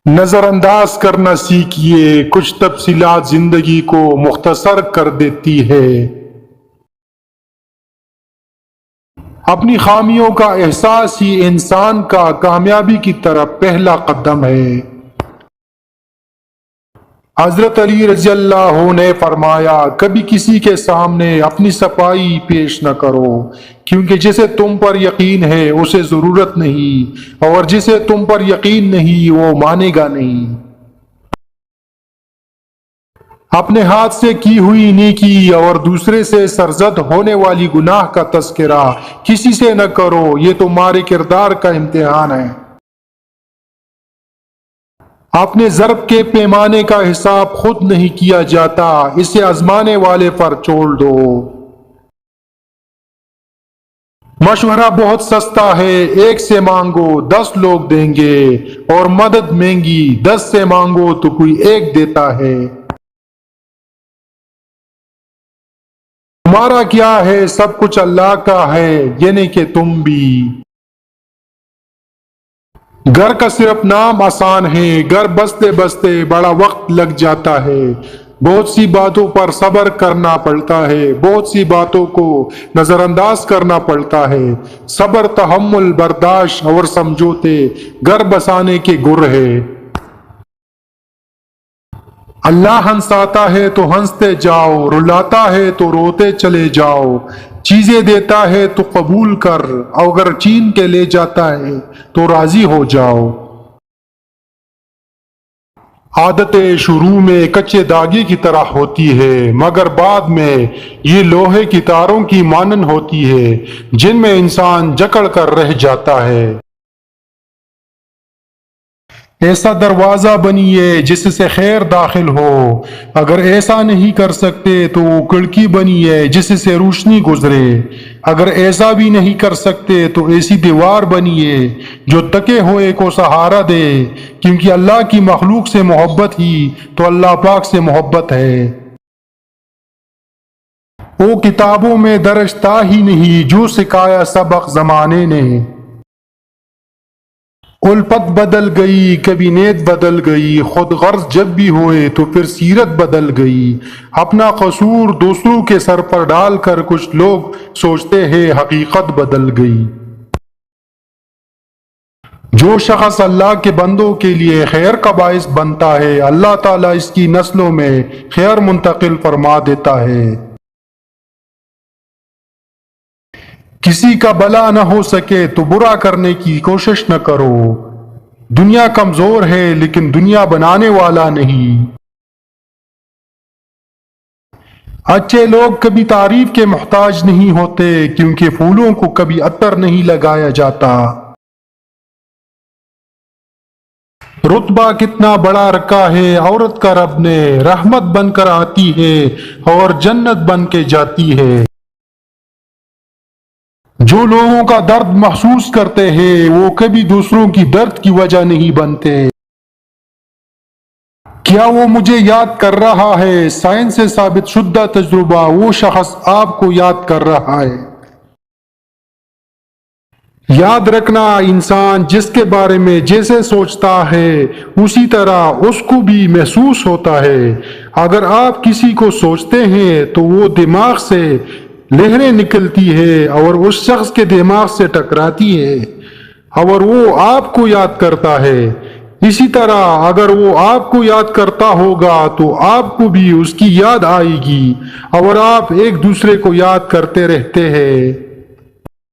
نظر انداز کرنا سیکھیے، کچھ تفصیلات زندگی کو مختصر کر دیتی ہے۔ اپنی خامیوں کا احساس ہی انسان کا کامیابی کی طرف پہلا قدم ہے۔ حضرت علی رضی اللہ عنہ نے فرمایا، کبھی کسی کے سامنے اپنی صفائی پیش نہ کرو، کیونکہ جسے تم پر یقین ہے اسے ضرورت نہیں، اور جسے تم پر یقین نہیں وہ مانے گا نہیں۔ اپنے ہاتھ سے کی ہوئی نیکی اور دوسرے سے سرزد ہونے والی گناہ کا تذکرہ کسی سے نہ کرو، یہ تمہارے کردار کا امتحان ہے۔ اپنے ضرب کے پیمانے کا حساب خود نہیں کیا جاتا، اسے آزمانے والے پر چھوڑ دو۔ مشورہ بہت سستا ہے، ایک سے مانگو 10 لوگ دیں گے، اور مدد مہنگی، 10 سے مانگو تو کوئی ایک دیتا ہے۔ تمہارا کیا ہے، سب کچھ اللہ کا ہے، یعنی کہ تم بھی۔ گھر کا صرف نام آسان ہے، گھر بستے بستے بڑا وقت لگ جاتا ہے۔ بہت سی باتوں پر صبر کرنا پڑتا ہے، بہت سی باتوں کو نظر انداز کرنا پڑتا ہے۔ صبر، تحمل، برداشت اور سمجھوتے گھر بسانے کے گر ہے۔ اللہ ہنساتا ہے تو ہنستے جاؤ، رلاتا ہے تو روتے چلے جاؤ۔ چیزیں دیتا ہے تو قبول کر، اگر چھین کے لے جاتا ہے تو راضی ہو جاؤ۔ عادتیں شروع میں کچے دھاگے کی طرح ہوتی ہے، مگر بعد میں یہ لوہے کی تاروں کی مانند ہوتی ہے، جن میں انسان جکڑ کر رہ جاتا ہے۔ ایسا دروازہ بنیے جس سے خیر داخل ہو، اگر ایسا نہیں کر سکتے تو وہ کھڑکی بنیے جس سے روشنی گزرے، اگر ایسا بھی نہیں کر سکتے تو ایسی دیوار بنیے جو تکے ہوئے کو سہارا دے، کیونکہ اللہ کی مخلوق سے محبت ہی تو اللہ پاک سے محبت ہے۔ وہ کتابوں میں درج تھا ہی نہیں جو سکھایا سبق زمانے نے۔ الفت بدل گئی، کبھی نیت بدل گئی، خود غرض جب بھی ہوئے تو پھر سیرت بدل گئی۔ اپنا قصور دوسروں کے سر پر ڈال کر کچھ لوگ سوچتے ہیں حقیقت بدل گئی۔ جو شخص اللہ کے بندوں کے لیے خیر کا باعث بنتا ہے، اللہ تعالیٰ اس کی نسلوں میں خیر منتقل فرما دیتا ہے۔ کسی کا بھلا نہ ہو سکے تو برا کرنے کی کوشش نہ کرو۔ دنیا کمزور ہے لیکن دنیا بنانے والا نہیں۔ اچھے لوگ کبھی تعریف کے محتاج نہیں ہوتے، کیونکہ پھولوں کو کبھی عطر نہیں لگایا جاتا۔ رتبہ کتنا بڑا رکھا ہے عورت کا رب نے، رحمت بن کر آتی ہے اور جنت بن کے جاتی ہے۔ جو لوگوں کا درد محسوس کرتے ہیں وہ کبھی دوسروں کی درد کی وجہ نہیں بنتے۔ کیا وہ مجھے یاد کر رہا ہے؟ سائنس سے ثابت شدہ تجربہ، وہ شخص آپ کو یاد کر رہا ہے۔ یاد رکھنا، انسان جس کے بارے میں جیسے سوچتا ہے اسی طرح اس کو بھی محسوس ہوتا ہے۔ اگر آپ کسی کو سوچتے ہیں تو وہ دماغ سے لہریں نکلتی ہے اور اس شخص کے دماغ سے ٹکراتی ہے اور وہ آپ کو یاد کرتا ہے۔ اسی طرح اگر وہ آپ کو یاد کرتا ہوگا تو آپ کو بھی اس کی یاد آئے گی اور آپ ایک دوسرے کو یاد کرتے رہتے ہیں۔